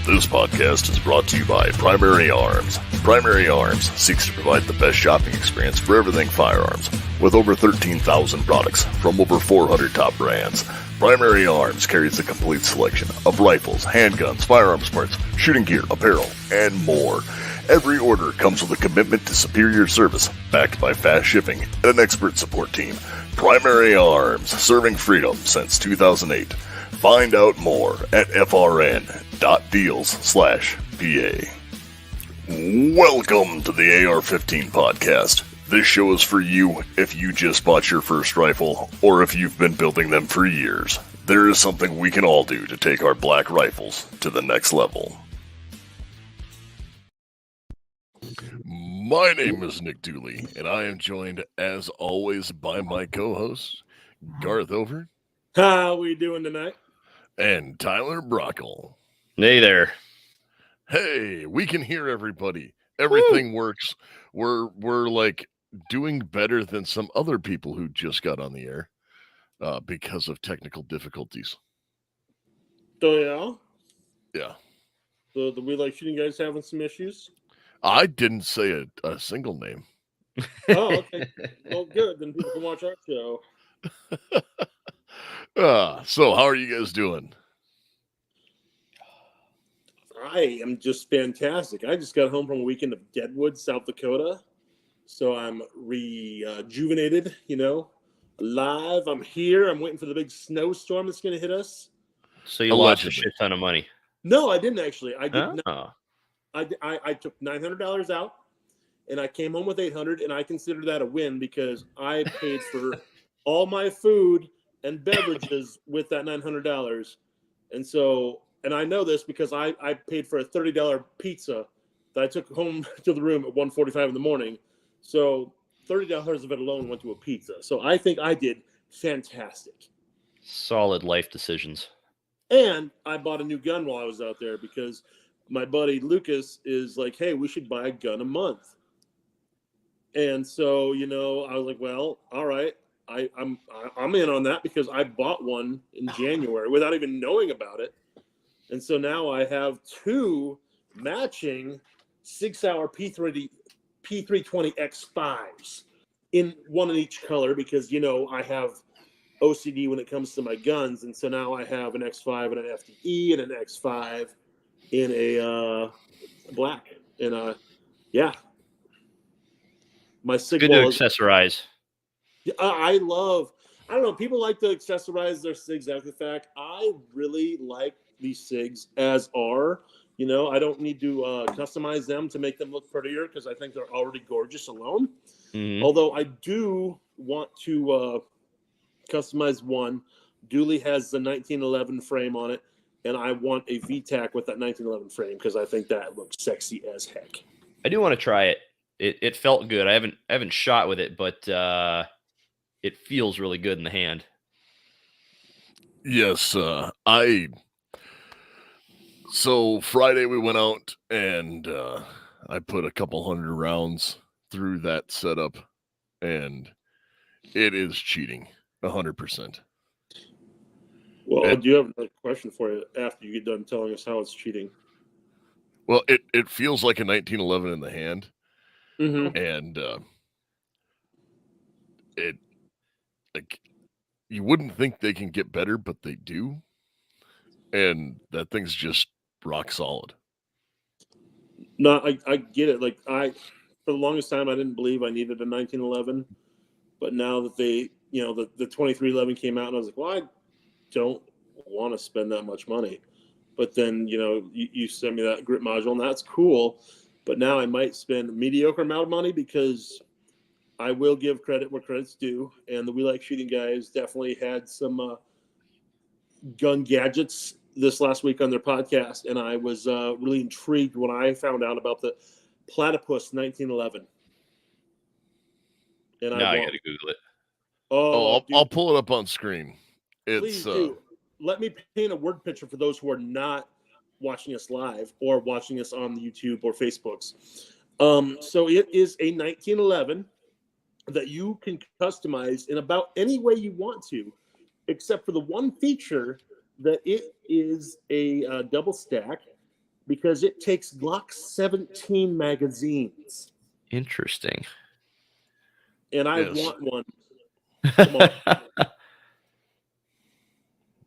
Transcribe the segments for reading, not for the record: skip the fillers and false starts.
This podcast is brought to you by Primary Arms. Primary Arms seeks to provide the best shopping experience for everything firearms. With over 13,000 products from over 400 top brands, Primary Arms carries a complete selection of rifles, handguns, firearms parts, shooting gear, apparel, and more. Every order comes with a commitment to superior service, backed by fast shipping and an expert support team. Primary Arms, serving freedom since 2008. Find out more at frn.deals/PA. Welcome to the AR-15 podcast. This show is for you if you just bought your first rifle or if you've been building them for years. There is something we can all do to take our black rifles to the next level. My name is Nick Dooley, and I am joined, as always, by my co-host, Garth Over. How we doing tonight? And Tyler Brockle. Hey there. Hey, we can hear everybody. Everything works. We're like doing better than some other people who just got on the air because of technical difficulties. So Yeah. So the We Like Shooting guys having some issues? I didn't say a single name. Oh, okay. Well, good. Then people can watch our show. So how are you guys doing? I am just fantastic. I just got home from a weekend of Deadwood, South Dakota. So I'm rejuvenated, alive. I'm here. I'm waiting for the big snowstorm that's going to hit us. So you lost a shit ton of money. No, I didn't actually. I did not. I took $900 out, and I came home with $800, and I consider that a win because I paid for all my food and beverages with that $900. And I know this because I paid for a $30 pizza that I took home to the room at 1:45 in the morning. So $30 of it alone went to a pizza. So I think I did fantastic. Solid life decisions. And I bought a new gun while I was out there because my buddy Lucas is like, hey, we should buy a gun a month. And so, I was like, well, all right. I'm in on that because I bought one in January without even knowing about it. And so now I have two matching 6-hour P320 X5s in one in each color because, I have OCD when it comes to my guns. And so now I have an X5 and an FDE and an X5 in a black. And my SIG good to accessorize. I don't know, people like to accessorize their SIGs after the fact. I really like these SIGs as are. I don't need to customize them to make them look prettier because I think they're already gorgeous alone. Mm-hmm. Although I do want to customize one. Dooley has the 1911 frame on it, and I want a VTAC with that 1911 frame because I think that looks sexy as heck. I do want to try it. It felt good. I haven't shot with it, but it feels really good in the hand. Yes, So Friday we went out and I put a couple hundred rounds through that setup, and it is cheating 100%. Well, I do have another question for you after you get done telling us how it's cheating. Well, it feels like a 1911 in the hand. Mm-hmm. And it, like, you wouldn't think they can get better, but they do. And that thing's just rock solid. No, I get it. Like, for the longest time, I didn't believe I needed a 1911. But now that the 2311 came out, and I was like, well, I don't want to spend that much money. But then, you send me that grip module, and that's cool. But now I might spend a mediocre amount of money because I will give credit where credit's due. And the We Like Shooting guys definitely had some gun gadgets this last week on their podcast. And I was really intrigued when I found out about the Platypus 1911. And now I got to Google it. I'll pull it up on screen. Please do. Let me paint a word picture for those who are not watching us live or watching us on YouTube or Facebooks. So it is a 1911 that you can customize in about any way you want to, except for the one feature that it is a double stack because it takes Glock 17 magazines, Interesting. and I Yes. want one. Come on.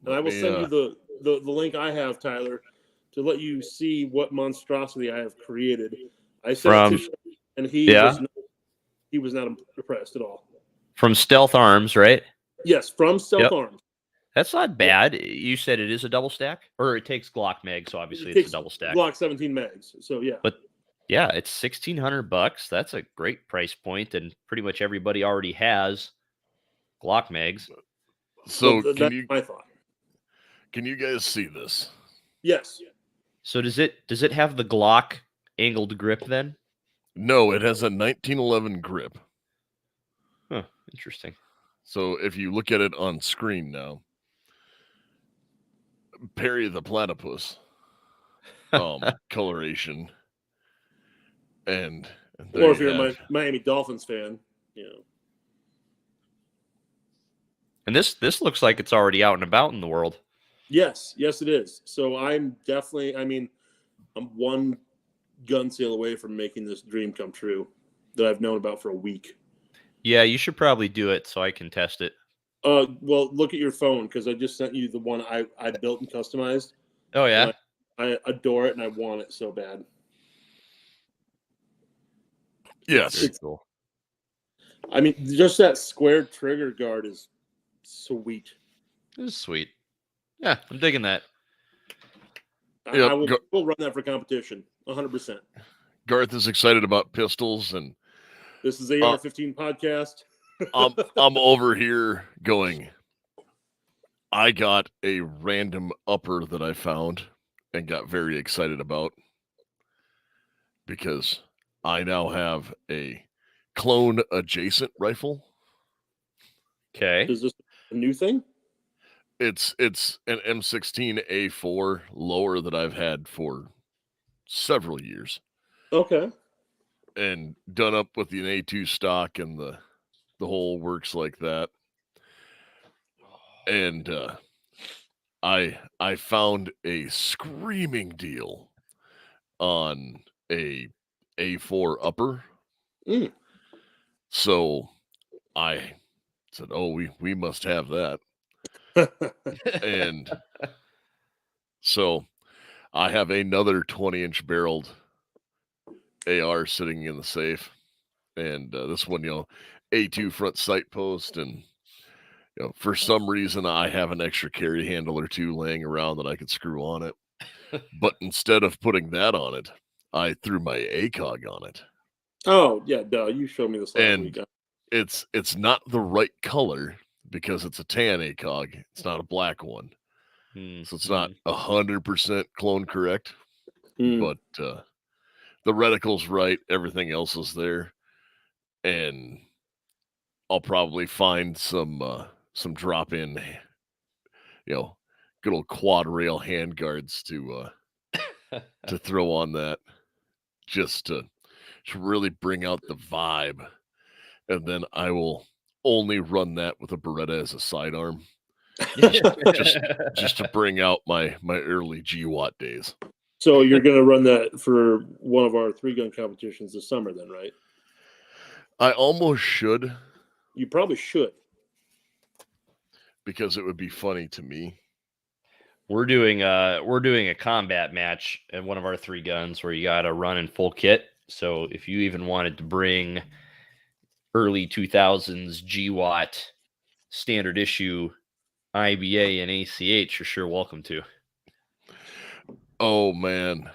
And I will send you the link I have, Tyler, to let you see what monstrosity I have created. I sent it to him, and he was not impressed at all. From Stealth Arms, right? Yes, from Stealth Arms. That's not bad. You said it is a double stack, or it takes Glock mag, so obviously it's a double stack. Glock 17 mags. So yeah. But yeah, it's $1,600. That's a great price point, and pretty much everybody already has Glock mags. So that's my thought. Can you guys see this? Yes. So does it have the Glock angled grip then? No, it has a 1911 grip. Huh, interesting. So if you look at it on screen now, Perry the Platypus coloration, and or if you're a Miami Dolphins fan, you know. And this looks like it's already out and about in the world. Yes, it is. So I'm one gun sale away from making this dream come true that I've known about for a week. Yeah, you should probably do it so I can test it. Well, look at your phone, because I just sent you the one I built and customized. Oh yeah, I adore it and I want it so bad. Yes, it's cool. I mean, just that square trigger guard is sweet. This is sweet. Yeah, I'm digging that. I will run that for competition, 100%. Garth is excited about pistols, and this is AR-15 podcast. I'm over here going, I got a random upper that I found and got very excited about, because I now have a clone adjacent rifle. Okay. Is this a new thing? It's an M16A4 lower that I've had for several years. Okay. And done up with the A2 stock, and the whole works like that. And I found a screaming deal on a A4 upper. Mm. So I said, "Oh, we must have that." And so I have another 20-inch barreled AR sitting in the safe, and this one, A2 front sight post, and for some reason I have an extra carry handle or two laying around that I could screw on it. But instead of putting that on it, I threw my ACOG on it. Oh yeah, duh. You showed me this last week. It's not the right color, because it's a tan ACOG. It's not a black one. So it's not 100% clone correct. But the reticle's right. Everything else is there. And I'll probably find some drop-in, good old quad rail hand guards to throw on that, just to really bring out the vibe. And then I will only run that with a Beretta as a sidearm, just to bring out my early GWAT days. So you're going to run that for one of our 3-gun competitions this summer, then, right? I almost should. You probably should, because it would be funny to me. We're doing a combat match at one of our 3 guns where you got to run in full kit. So if you even wanted to bring early 2000s GWAT standard issue IBA and ACH, you're sure welcome to. Oh man,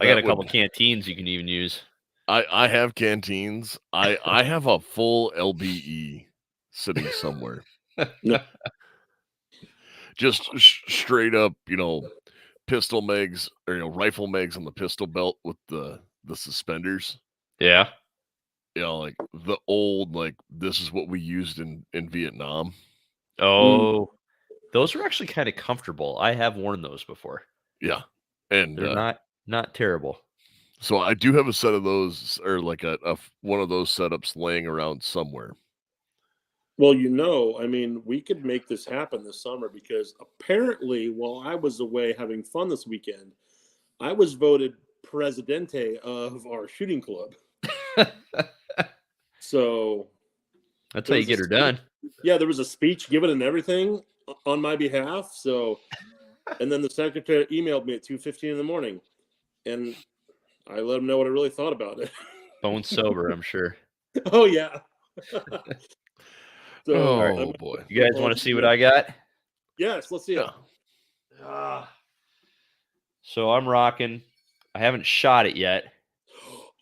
I got a couple canteens you can even use. I have canteens. I have a full LBE sitting somewhere. Just straight up, pistol mags, or rifle mags on the pistol belt with the suspenders. Yeah. Like the old, like, this is what we used in Vietnam. Oh, those are actually kind of comfortable. I have worn those before. Yeah. And they're not terrible. So I do have a set of those, or like a one of those setups laying around somewhere. Well, I mean, we could make this happen this summer, because apparently while I was away having fun this weekend, I was voted presidente of our shooting club. So That's how you get her done. Yeah, there was a speech given and everything on my behalf. So, and then the secretary emailed me at 2:15 in the morning, and I let him know what I really thought about it. Bone sober, I'm sure. Oh yeah. So, oh boy, you guys want to see what I got? Yes, let's see it. So I'm rocking. I haven't shot it yet.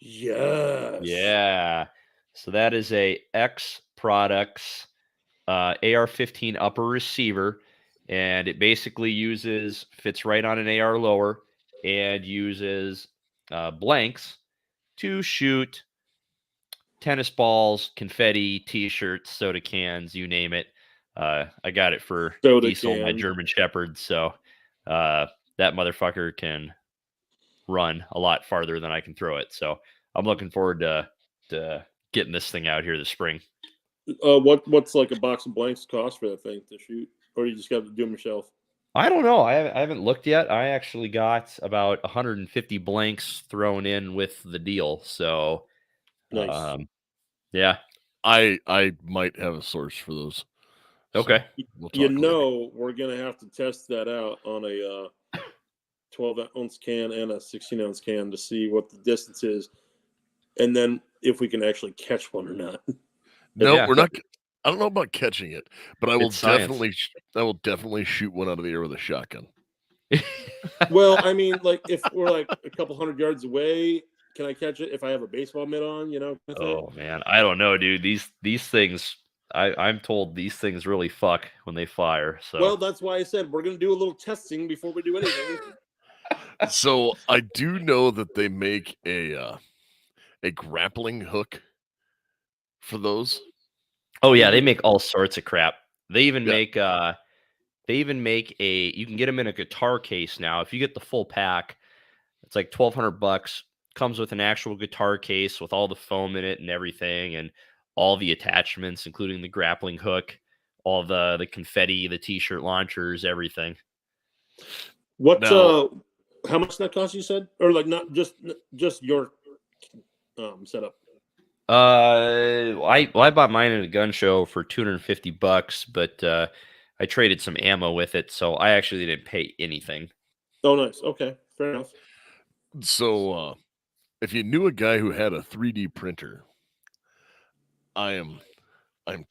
Yes. Yeah. So that is a X Products AR-15 upper receiver, and it basically fits right on an AR lower and uses blanks to shoot tennis balls, confetti, T-shirts, soda cans, you name it. I got it for Soda Diesel, my can. German Shepherd, so that motherfucker can run a lot farther than I can throw it. So I'm looking forward to getting this thing out here this spring. What's like a box of blanks cost for that thing to shoot, or you just got to do them yourself? I don't know. I haven't looked yet. I actually got about 150 blanks thrown in with the deal. So, Nice. Yeah, I might have a source for those. Okay. So we'll talk You later. know, we're gonna have to test that out on a 12-ounce can and a 16-ounce can to see what the distance is, and then if we can actually catch one or not. No, Yeah. we're not. I don't know about catching it, but I will It's science. definitely shoot one out of the air with a shotgun. Well, I mean, like if we're like a couple hundred yards away, can I catch it if I have a baseball mitt on? You know? Oh man, I don't know, dude. These things, I'm told these things really fuck when they fire. So Well, that's why I said we're gonna do a little testing before we do anything. So I do know that they make a grappling hook for those. oh yeah, they make all sorts of crap. They even Yeah. make you can get them in a guitar case now. If you get the full pack, it's like $1,200. Comes with an actual guitar case with all the foam in it and everything, and all the attachments, including the grappling hook, all the confetti, the T-shirt launchers, everything. What? Now- How much that cost? You said, or like not just your setup. I bought mine at a gun show for $250, but I traded some ammo with it, so I actually didn't pay anything. Oh, nice. Okay, fair enough. So if you knew a guy who had a 3D printer, I'm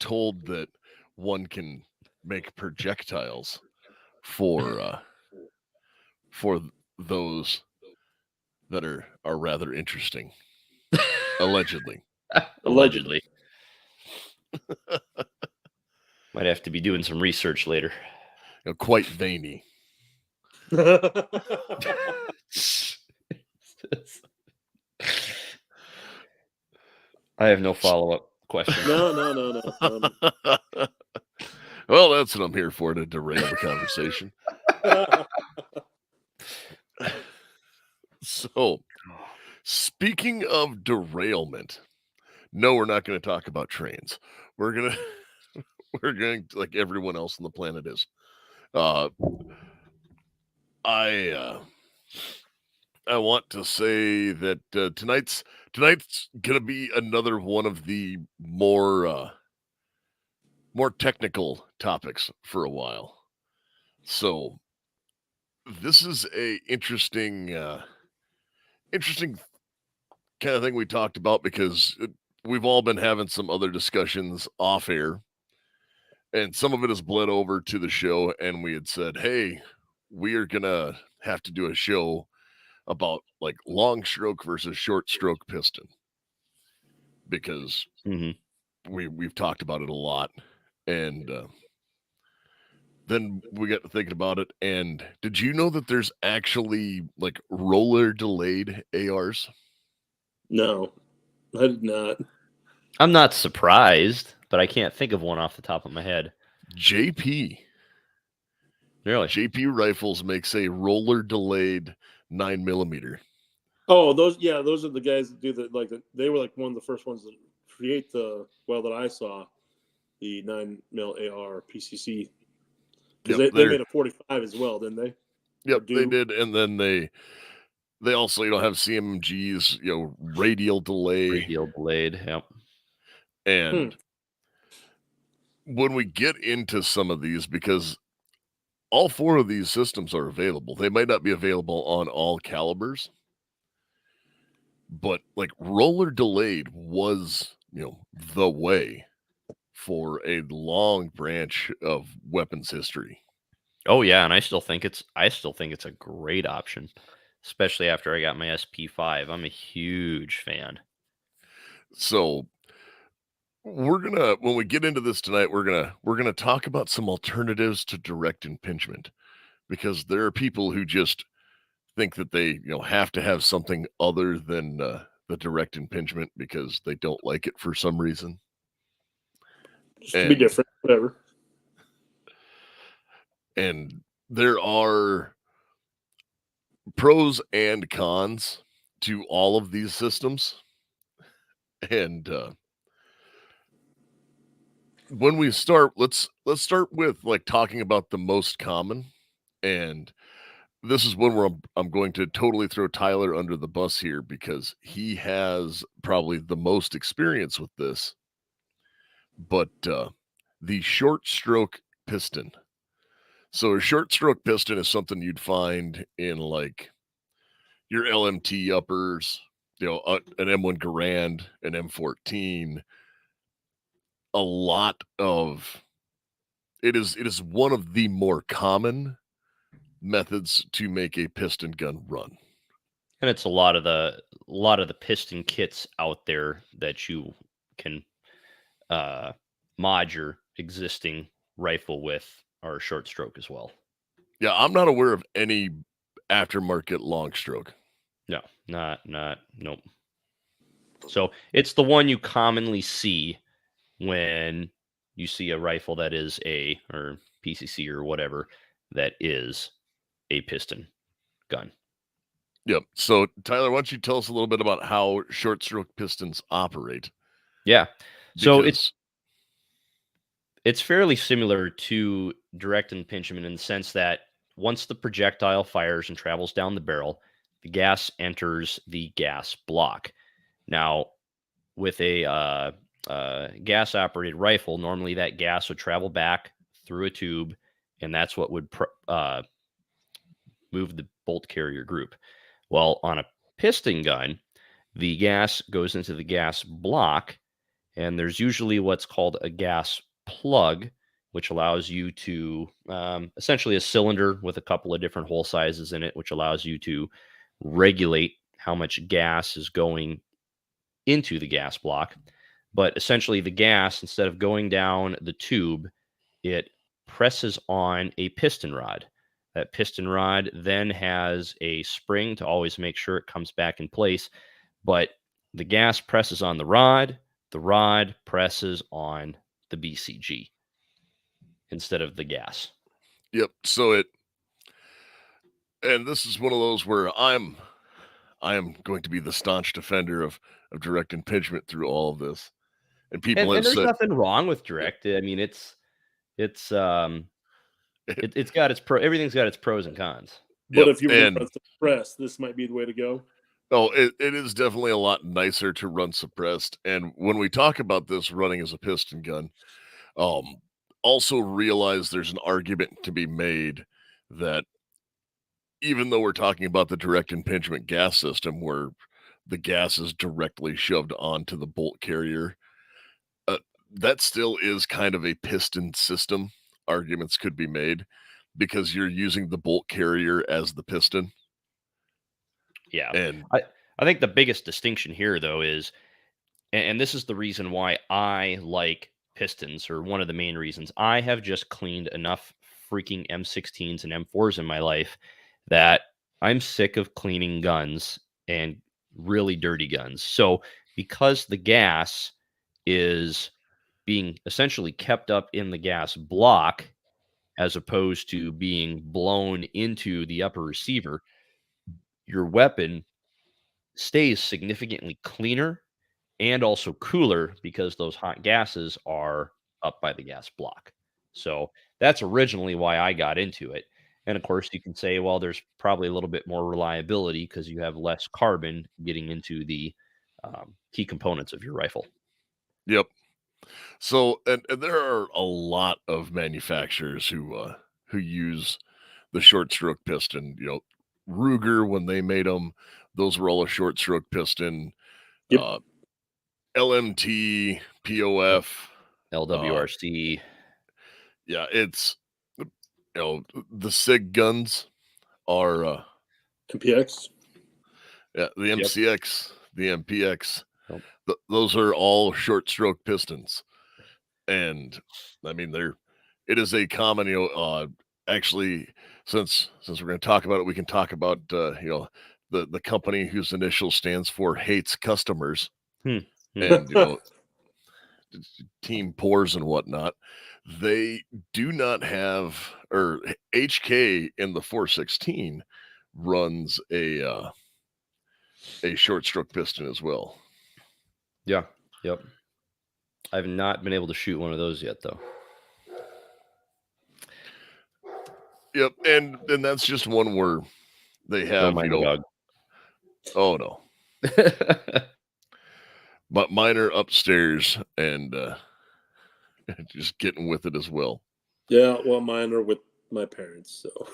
told that one can make projectiles for those that are rather interesting. Allegedly. Allegedly. Might have to be doing some research later. Quite veiny. I have no follow-up question. No. Well, that's what I'm here for, to derail the conversation. So, speaking of derailment, no, we're not going to talk about trains. We're going to, like everyone else on the planet is. I want to say that tonight's gonna be another one of the more technical topics for a while. So this is a interesting kind of thing we talked about, because we've all been having some other discussions off air, and some of it has bled over to the show, and we had said, hey, we are gonna have to do a show about like long stroke versus short stroke piston, because we've talked about it a lot. And then we got to thinking about it, and did you know that there's actually like roller delayed ARs? No, I did not. I'm not surprised, but I can't think of one off the top of my head. JP Rifles makes a roller delayed 9mm. Oh, those are the guys that do they were like one of the first ones that create that I saw the 9mm AR PCC, because they made a 45 as well, didn't they? Yep, they did, and then they They also, have CMMGs, radial delayed. Radial delayed. Yep. And when we get into some of these, because all 4 of these systems are available, they might not be available on all calibers, but like roller delayed was, the way for a long branch of weapons history. Oh yeah, and I still think it's a great option, especially after I got my SP5. I'm a huge fan. So when we get into this tonight, we're gonna talk about some alternatives to direct impingement, because there are people who just think that they, have to have something other than the direct impingement because they don't like it for some reason. Just to be different, whatever. And there are pros and cons to all of these systems. And when we start, let's start with like talking about the most common. And this is one where I'm going to totally throw Tyler under the bus here, because he has probably the most experience with this. But the short stroke piston. So a short stroke piston is something you'd find in like your LMT uppers, an M1 Garand, an M14. A lot of it is one of the more common methods to make a piston gun run. And it's a lot of the piston kits out there that you can mod your existing rifle with are short stroke as well. Yeah, I'm not aware of any aftermarket long stroke. No, nope. So it's the one you commonly see when you see a rifle that is or PCC or whatever that is a piston gun. Yep. So Tyler, why don't you tell us a little bit about how short stroke pistons operate? Yeah. So it's fairly similar to direct impingement in the sense that once the projectile fires and travels down the barrel, the gas enters the gas block. Now, with a gas-operated rifle, normally that gas would travel back through a tube, and that's what would move the bolt carrier group. Well, on a piston gun, the gas goes into the gas block, and there's usually what's called a gas plug, which allows you to essentially a cylinder with a couple of different hole sizes in it, which allows you to regulate how much gas is going into the gas block. But essentially the gas, instead of going down the tube, it presses on a piston rod. That piston rod then has a spring to always make sure it comes back in place. But the gas presses on the rod presses on the BCG instead of the gas. Yep. So and this is one of those where I am going to be the staunch defender of direct impingement through all of this. And people and there's nothing wrong with direct. I mean, it's got its everything's got its pros and cons. But if you were going to suppress, this might be the way to go. Oh, it is definitely a lot nicer to run suppressed. And when we talk about this running as a piston gun, also realize there's an argument to be made that even though we're talking about the direct impingement gas system where the gas is directly shoved onto the bolt carrier, that still is kind of a piston system. Arguments could be made because you're using the bolt carrier as the piston. Yeah. And I think the biggest distinction here, though, is, and this is the reason why I like pistons, or one of the main reasons, I have just cleaned enough freaking M16s and M4s in my life that I'm sick of cleaning guns and really dirty guns. So because the gas is being essentially kept up in the gas block as opposed to being blown into the upper receiver, your weapon stays significantly cleaner and also cooler because those hot gases are up by the gas block. So that's originally why I got into it. And of course, you can say, well, there's probably a little bit more reliability because you have less carbon getting into the key components of your rifle. Yep. So, and there are a lot of manufacturers who use the short stroke piston. Ruger, when they made them, those were all a short stroke piston. Yep. LMT, POF, LWRC. yeah, it's the SIG guns are MPX. yeah, the Yep. MCX, the MPX. Yep. Those are all short stroke pistons, and I mean it is a common. Actually, since we're going to talk about it, we can talk about the company whose initial stands for hates customers, and Team Pours and whatnot. They do not have, or HK in the 416 runs a short stroke piston as well. Yeah. Yep. I've not been able to shoot one of those yet, though. Yep, and that's just one where they have, dog. Oh no. But mine are upstairs and just getting with it as well. Yeah, well, mine are with my parents, so.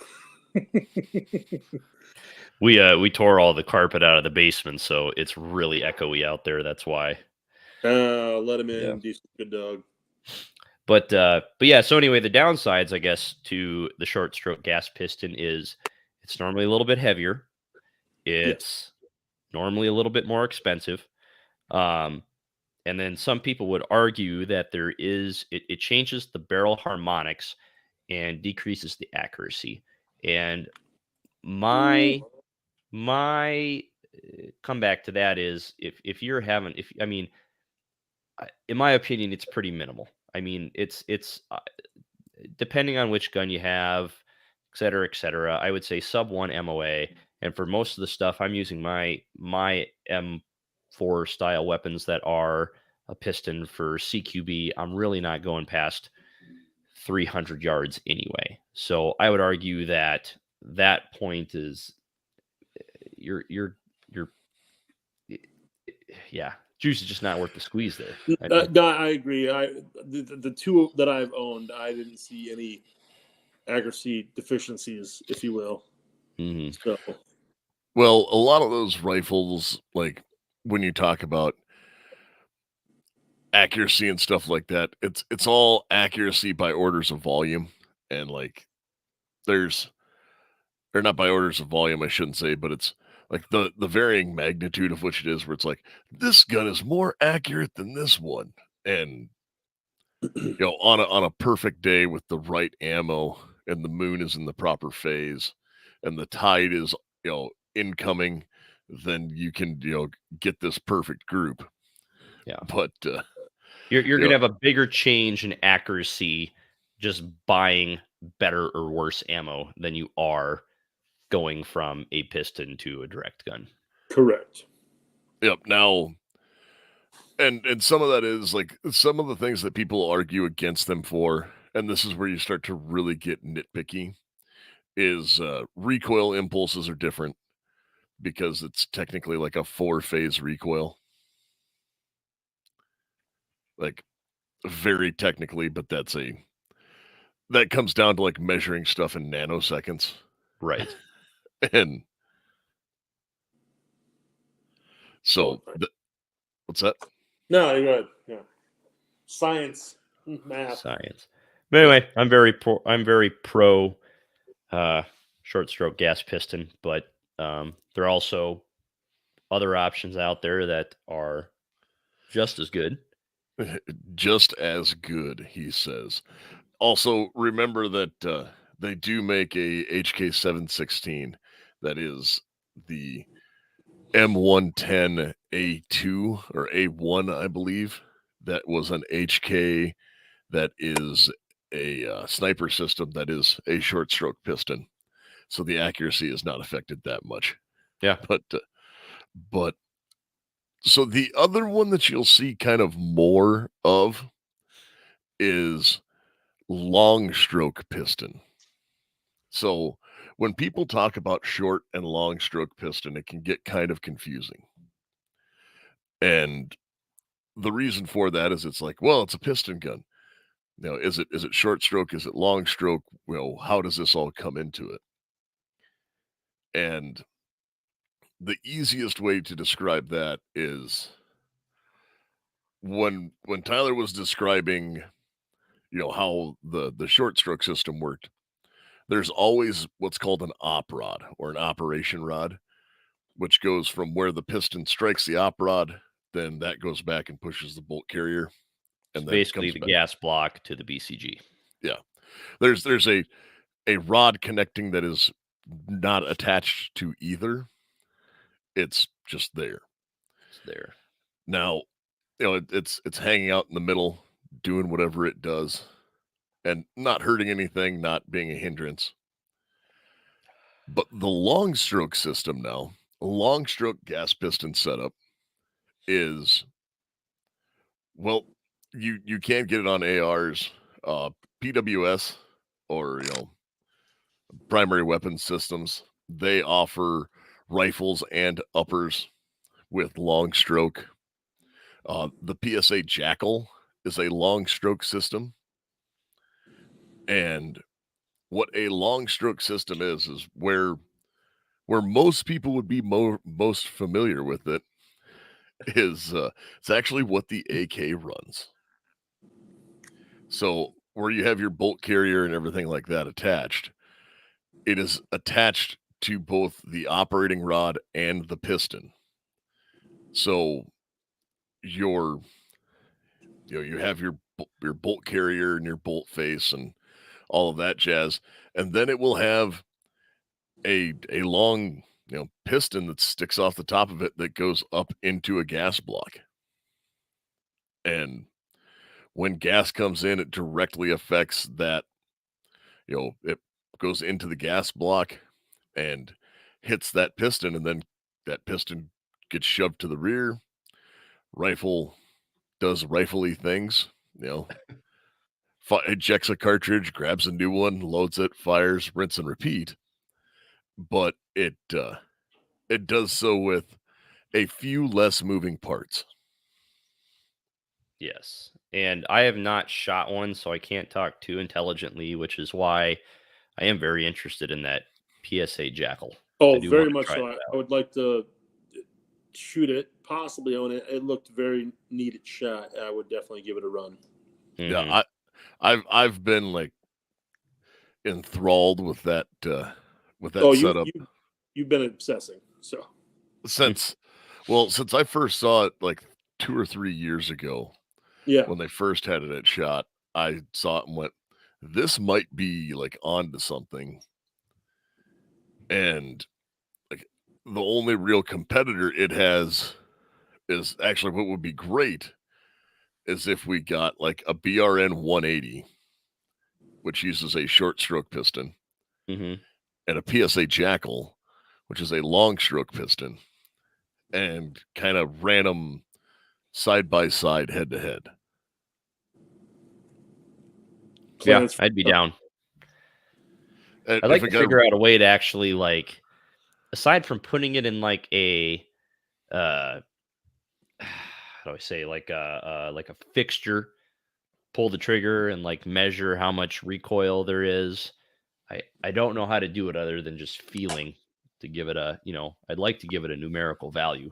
We tore all the carpet out of the basement, so it's really echoey out there. That's why. Let him in. Yeah. Decent, good dog. But yeah. So anyway, the downsides, I guess, to the short stroke gas piston is it's normally a little bit heavier. It's normally a little bit more expensive. And then some people would argue that it changes the barrel harmonics and decreases the accuracy. And my comeback to that is if you're having in my opinion, it's pretty minimal. I mean, it's depending on which gun you have, et cetera, et cetera. I would say sub 1 MOA. And for most of the stuff, I'm using my M4 style weapons that are a piston for CQB. I'm really not going past 300 yards anyway. So I would argue that point is you're yeah, juice is just not worth the squeeze there. I agree. The two that I've owned, I didn't see any accuracy deficiencies, if you will. Mm-hmm. So, well, a lot of those rifles, like when you talk about accuracy and stuff like that, it's all accuracy by orders of volume, and like they're not by orders of volume, I shouldn't say, but it's like the varying magnitude of which it is, where it's like this gun is more accurate than this one, and on a perfect day with the right ammo and the moon is in the proper phase and the tide is incoming, then you can get this perfect group. Yeah, but you're gonna have a bigger change in accuracy just buying better or worse ammo than you are going from a piston to a direct gun. Correct. Yep. Now, and some of that is like some of the things that people argue against them for, and this is where you start to really get nitpicky, is recoil impulses are different because it's technically like a 4-phase recoil. Like very technically, but that comes down to like measuring stuff in nanoseconds. Right. And so what's that? No, you're good. Yeah. Science, math. Science. But anyway, I'm very pro short stroke gas piston, but there are also other options out there that are just as good. Just as good, he says. Also, remember that they do make a HK716 that is the M110 A2 or A1, I believe. That was an HK that is a sniper system that is a short stroke piston. So the accuracy is not affected that much. Yeah. But so the other one that you'll see kind of more of is long stroke piston. So when people talk about short and long stroke piston, it can get kind of confusing. And the reason for that is it's like, well, it's a piston gun. Now, is it short stroke? Is it long stroke? Well, how does this all come into it? And the easiest way to describe that is when Tyler was describing, how the short stroke system worked. There's always what's called an op rod or an operation rod, which goes from where the piston strikes the op rod, then that goes back and pushes the bolt carrier, and then Basically comes the back. gas block to the BCG. Yeah, there's a rod connecting that is not attached to either. It's just there. It's there. Now, it's hanging out in the middle, doing whatever it does, and not hurting anything, not being a hindrance. But the long stroke system now, a long stroke gas piston setup is, well, you can't get it on ARs, PWS, or primary weapon systems. They offer rifles and uppers with long stroke. The PSA Jackal is a long stroke system. And what a long stroke system is where most people would be most familiar with it is it's actually what the AK runs. So where you have your bolt carrier and everything like that attached, it is attached to both the operating rod and the piston. So you have your bolt carrier and your bolt face and all of that jazz, and then it will have a long piston that sticks off the top of it that goes up into a gas block. And when gas comes in, it directly affects that. It goes into the gas block and hits that piston, and then that piston gets shoved to the rear. Rifle does rifle-y things, ejects a cartridge, grabs a new one, loads it, fires, rinse and repeat. But it does so with a few less moving parts. Yes. And I have not shot one, so I can't talk too intelligently, which is why I am very interested in that PSA Jackal. Oh, I do very wanna much try so. that I would like to shoot it, possibly own it. It looked very neat shot. I would definitely give it a run. Mhm. Yeah, I've been like enthralled with that setup you've been obsessing. So since I first saw it like 2 or 3 years ago. yeah, When they first had it at SHOT, I saw it and went, this might be like onto something. And like the only real competitor it has is actually what would be great is if we got like a BRN 180, which uses a short stroke piston, Mhm. and a PSA Jackal, which is a long stroke piston, and kind of ran them side by side, head to head. Yeah, I'd be down. And I'd like if a to guy, figure out a way to actually, like, aside from putting it in like a how do I say, like a fixture, pull the trigger and like measure how much recoil there is. I don't know how to do it other than just feeling to give it a, I'd like to give it a numerical value.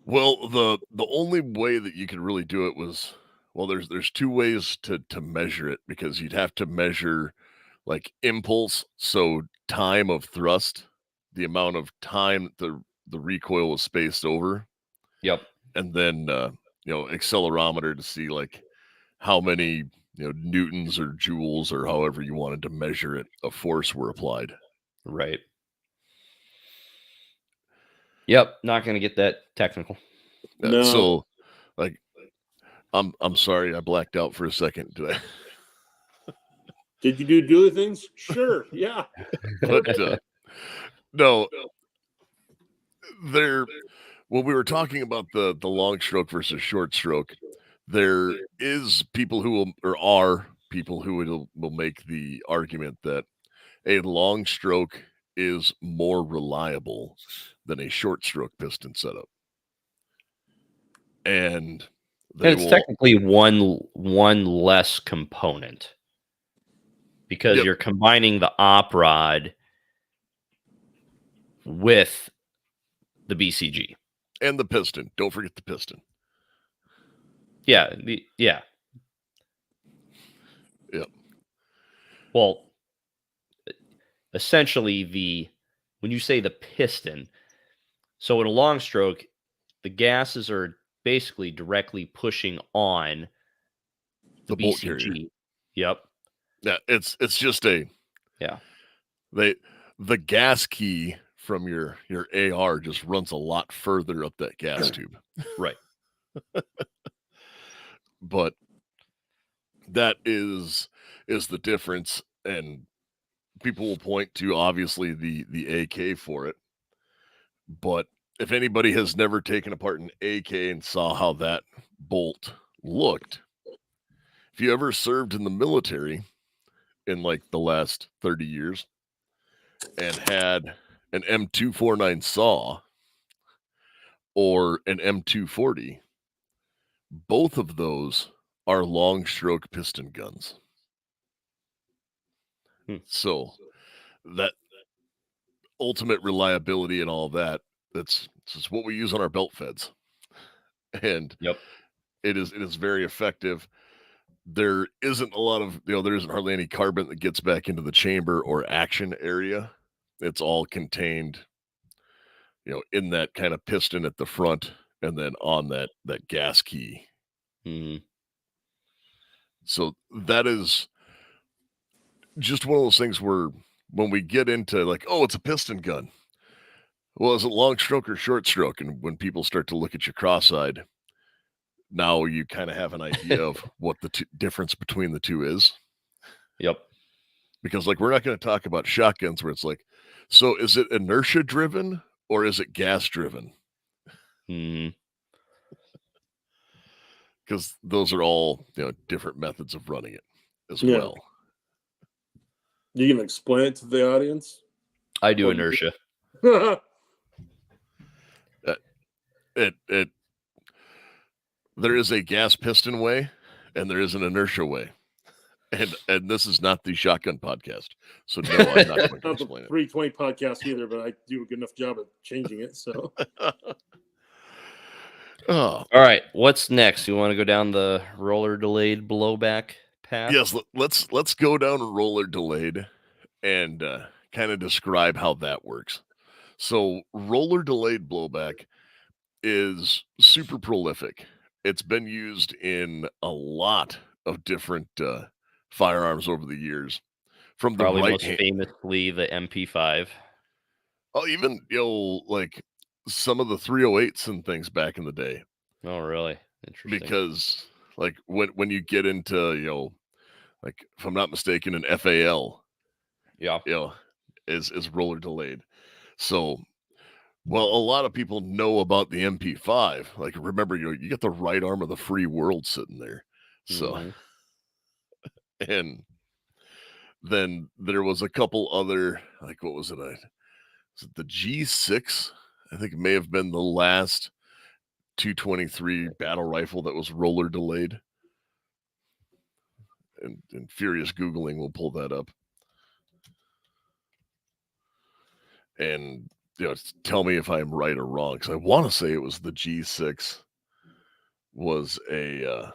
well, the only way that you could really do it was, well, there's two ways to measure it, because you'd have to measure like impulse, so time of thrust, the amount of time the recoil was spaced over, Yep. and then accelerometer to see like how many newtons or joules or however you wanted to measure it of force were applied. Right. Yep. Not going to get that technical. no. So like I'm sorry, I blacked out for a second. Did I? Did you do other things? Sure. Yeah. But no, there. When we were talking about the long stroke versus short stroke, there is people who will, or are people who will make the argument that a long stroke is more reliable than a short stroke piston setup. And it's technically one less component because you're combining the op rod with the BCG and the piston. Don't forget the piston. Yeah. Yep. Well, essentially when you say the piston, so in a long stroke, the gases are basically directly pushing on the bolt BCG. carrier. Yep. Yeah, it's just the gas key from your AR just runs a lot further up that gas tube. Right. But that is the difference, and people will point to obviously the AK for it. But if anybody has never taken apart an AK and saw how that bolt looked, if you ever served in the military in like the last 30 years and had an M249 saw or an M240, both of those are long stroke piston guns. So that ultimate reliability and all that, that's what we use on our belt feds. And it is very effective. There isn't a lot of, there isn't hardly any carbon that gets back into the chamber or action area. It's all contained, in that kind of piston at the front and then on that gas key. Mm-hmm. So that is just one of those things where when we get into like, oh, it's a piston gun. Well, is it long stroke or short stroke? And when people start to look at you cross-eyed, now you kind of have an idea of what the difference between the two is. Yep. Because like, we're not going to talk about shotguns where it's like, so is it inertia driven or is it gas driven? Mm-hmm. Because those are all, different methods of running it as well. You can explain it to the audience? I do inertia. There is a gas piston way and there is an inertia way. And this is not the shotgun podcast. So no, I'm not going to explain it. 320 podcast either, but I do a good enough job of changing it. So all right. What's next? You want to go down the roller delayed blowback path? Yes, let's go down roller delayed and kind of describe how that works. So roller delayed blowback is super prolific. It's been used in a lot of different firearms over the years. From probably the most famously the MP5. Oh, even like some of the 308s and things back in the day. Oh, really? Interesting. Because like when you get into like if I'm not mistaken, an FAL, is roller delayed. So, well, a lot of people know about the MP5. Like, remember, you got the right arm of the free world sitting there. So, and then there was a couple other, like, what was it? Was it the G6? I think it may have been the last 223 battle rifle that was roller delayed. And furious Googling will pull that up. And tell me if I'm right or wrong, because I want to say it was the G6 was a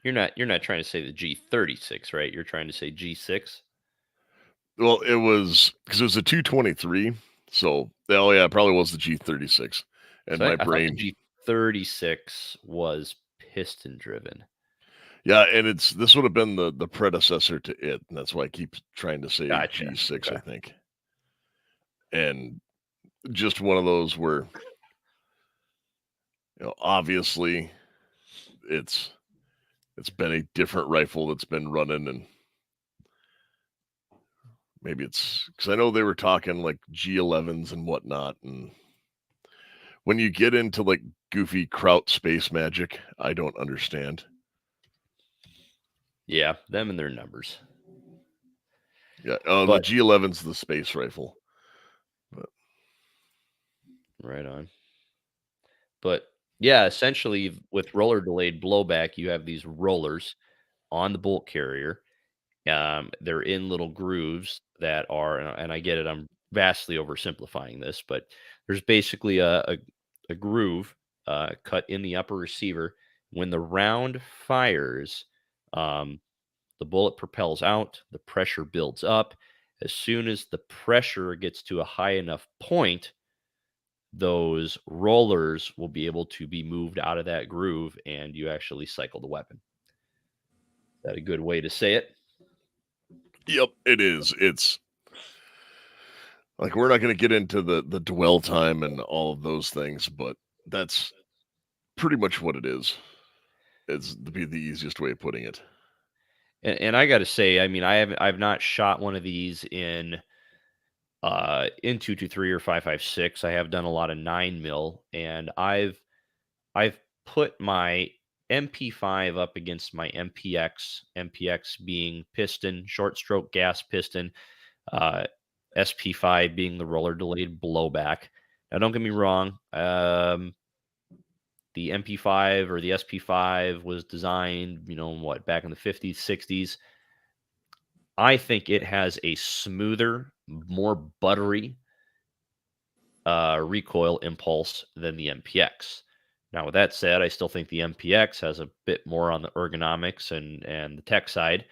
You're not trying to say the G36, right? You're trying to say G6? Well, it was because it was a 223. So, oh yeah, it probably was the G36. And so my I brain thought the G36 was piston driven. Yeah, and this would have been the predecessor to it, and that's why I keep trying to say G6, okay. I think. And just one of those where obviously it's been a different rifle that's been running, and maybe it's because I know they were talking like G11s and whatnot, and when you get into like goofy Kraut space magic, I don't understand. Yeah, them and their numbers. Yeah, the But G11's the space rifle. But right on. But yeah, essentially with roller delayed blowback, you have these rollers on the bolt carrier. They're in little grooves that are, and I get it, I'm vastly oversimplifying this, but there's basically a groove cut in the upper receiver. When the round fires, um, the bullet propels out, the pressure builds up. As soon as the pressure gets to a high enough point, those rollers will be able to be moved out of that groove and you actually cycle the weapon. Is that a good way to say it? yep, it is. It's like we're not going to get into the dwell time and all of those things, but that's pretty much what it is. It's the easiest way of putting it. And I got to say, I mean, I've not shot one of these in 223 or 5.56. I have done a lot of 9mm, and I've put my MP5 up against my MPX being piston, short stroke gas piston, uh, SP5 being the roller delayed blowback. Now, don't get me wrong. The MP5 or the SP5 was designed, back in the 50s, 60s. I think it has a smoother, more buttery recoil impulse than the MPX. Now, with that said, I still think the MPX has a bit more on the ergonomics and the tech side,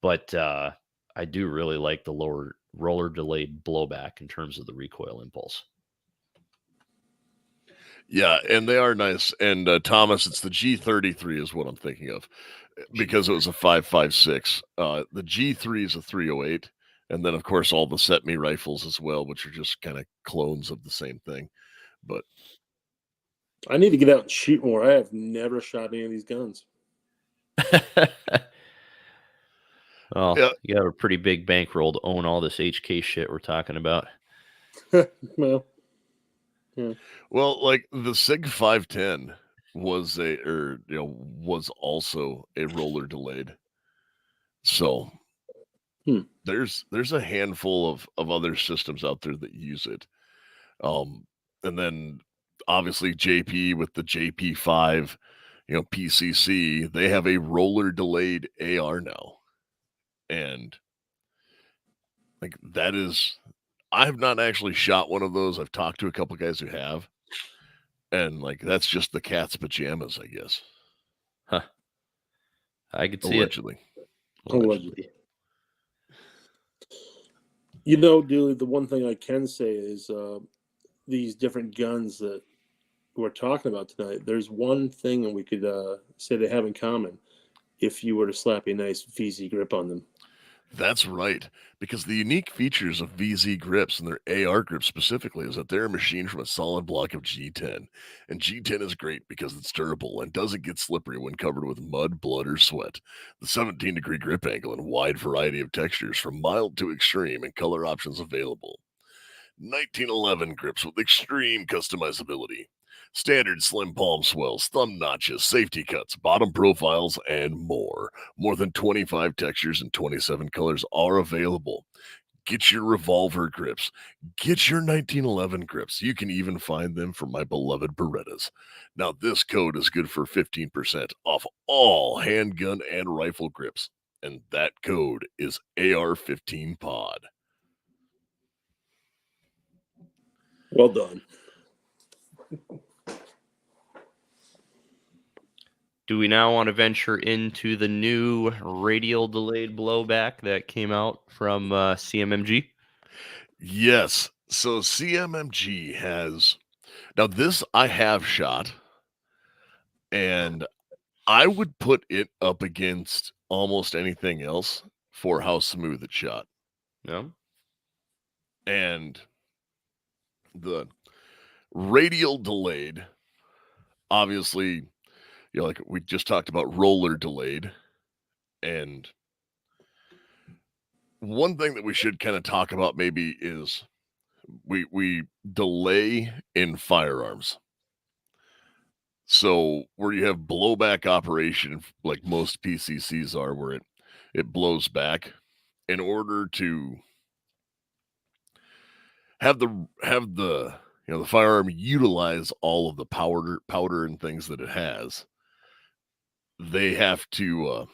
but I do really like the lower roller delayed blowback in terms of the recoil impulse. Yeah, and they are nice. And Thomas, it's the G33 is what I'm thinking of, because it was a 5.56. The G3 is a 308, and then of course all the set me rifles as well, which are just kind of clones of the same thing. But I need to get out and shoot more. I have never shot any of these guns. Oh, yeah, you have a pretty big bankroll to own all this HK shit we're talking about. Well, yeah. well, like the Sig 510 was was also a roller delayed. So there's a handful of other systems out there that use it. And then obviously JP with the JP5, PCC, they have a roller delayed AR now. And like that is, I have not actually shot one of those. I've talked to a couple guys who have. And like that's just the cat's pajamas, I guess. Huh. I could see Allegedly. it. Allegedly. Dooley, the one thing I can say is these different guns that we're talking about tonight, there's one thing we could say they have in common if you were to slap a nice VZ grip on them. That's right, because the unique features of VZ grips and their AR grips specifically is that they're machined from a solid block of G10. And G10 is great because it's durable and doesn't get slippery when covered with mud, blood, or sweat. The 17-degree grip angle and wide variety of textures from mild to extreme and color options available. 1911 grips with extreme customizability. Standard slim palm swells, thumb notches, safety cuts, bottom profiles, and more. More than 25 textures and 27 colors are available. Get your revolver grips. Get your 1911 grips. You can even find them for my beloved Berettas. Now, this code is good for 15% off all handgun and rifle grips. And that code is AR-15 pod. Well done. Do we now want to venture into the new radial delayed blowback that came out from CMMG? Yes. So CMMG has, now this I have shot, and I would put it up against almost anything else for how smooth it shot. No. And the radial delayed, obviously, like we just talked about roller delayed. And one thing that we should kind of talk about maybe is we delay in firearms. So where you have blowback operation, like most PCCs are, where it it blows back. In order to have the the firearm utilize all of the powder and things that it has, they have to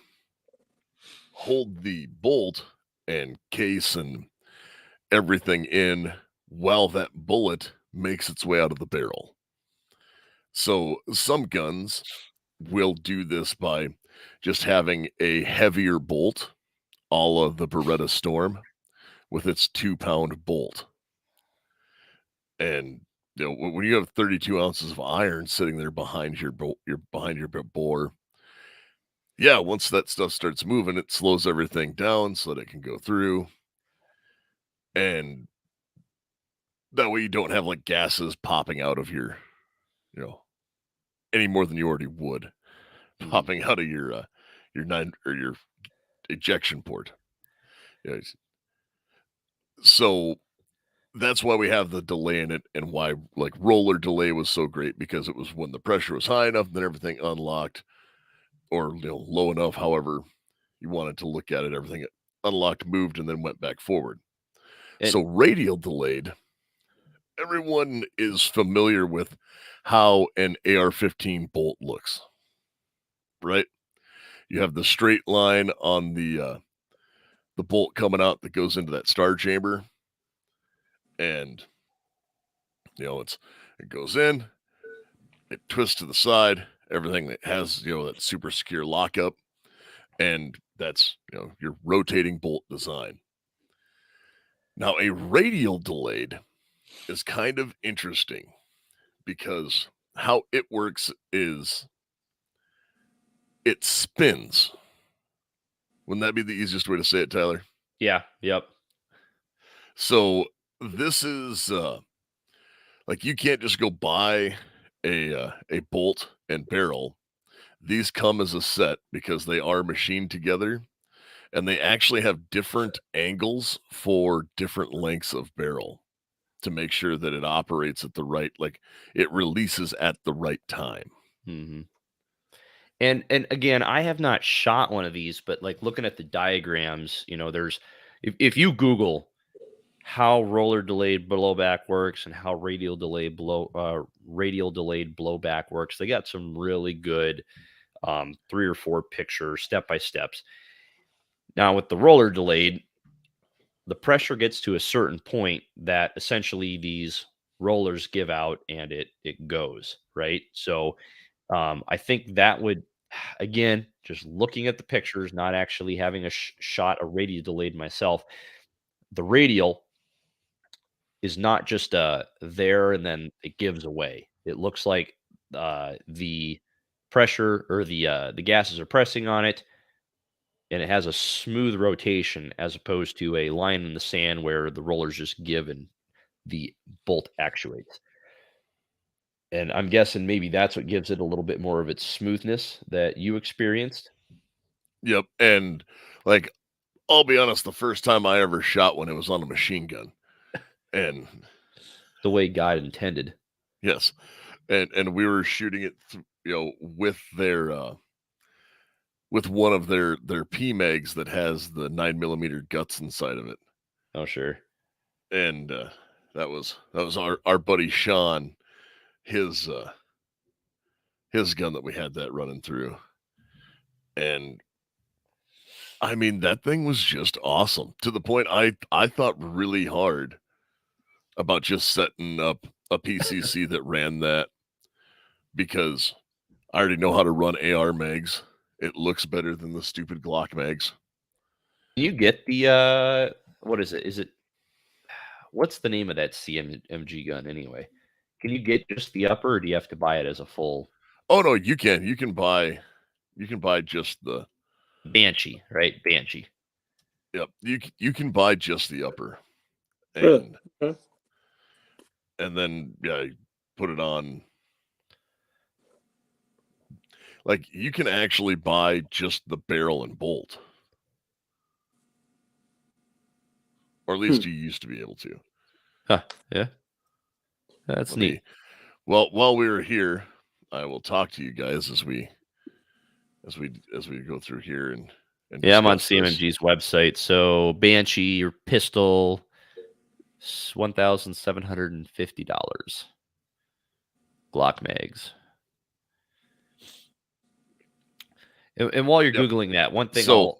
hold the bolt and case and everything in while that bullet makes its way out of the barrel. So some guns will do this by just having a heavier bolt, a la the Beretta Storm, with its 2-pound bolt. And when you have 32 ounces of iron sitting there behind your bore, yeah, once that stuff starts moving, it slows everything down so that it can go through. And that way you don't have like gases popping out of your, any more than you already would, popping out of your your ejection port. Yes. So that's why we have the delay in it, and why like roller delay was so great, because it was when the pressure was high enough, then everything unlocked, or low enough, however you wanted to look at it, everything unlocked, moved, and then went back forward. So radial delayed, everyone is familiar with how an AR-15 bolt looks, right? You have the straight line on the bolt coming out that goes into that star chamber, and it goes in, it twists to the side, everything that has that super secure lockup, and that's your rotating bolt design. Now a radial delayed is kind of interesting, because how it works is it spins. Wouldn't that be the easiest way to say it, Tyler? Yeah. Yep. So this is like, you can't just go buy a bolt and barrel. These come as a set because they are machined together, and they actually have different angles for different lengths of barrel to make sure that it operates at the right, like it releases at the right time. Mm-hmm. And again, I have not shot one of these, but like looking at the diagrams, there's if you Google how roller delayed blowback works and how radial delayed blowback works, they got some really good 3 or 4 picture step by steps. Now with the roller delayed, the pressure gets to a certain point that essentially these rollers give out and it goes, right? So I think that would, again, just looking at the pictures, not actually having a shot a radial delayed myself, the radial is not just there and then it gives away. It looks like the pressure or the gases are pressing on it, and it has a smooth rotation as opposed to a line in the sand where the rollers just give and the bolt actuates. And I'm guessing maybe that's what gives it a little bit more of its smoothness that you experienced. Yep. And like, I'll be honest, the first time I ever shot one, it was on a machine gun. And The way God intended. yes. And we were shooting it, with their with one of their PMags that has the 9mm guts inside of it. Oh, sure. And that was our buddy Sean, his gun that we had that running through. And I mean, that thing was just awesome, to the point I thought really hard about just setting up a PCC that ran that, because I already know how to run AR mags. It looks better than the stupid Glock mags. Can you get the what is it? What's the name of that CMMG gun anyway? Can you get just the upper, or do you have to buy it as a full Oh no, you can. You can buy just the Banshee, right? Banshee. Yep. You can buy just the upper. And Okay. and then you put it on. Like, you can actually buy just the barrel and bolt. Or at least you used to be able to. Huh. Yeah. That's neat. Well, while we were here, I will talk to you guys as we go through here and and Yeah, I'm on discuss this. CMMG's website. So Banshee or pistol, $1,750. Glock mags. And while you're Yep. Googling that, one thing So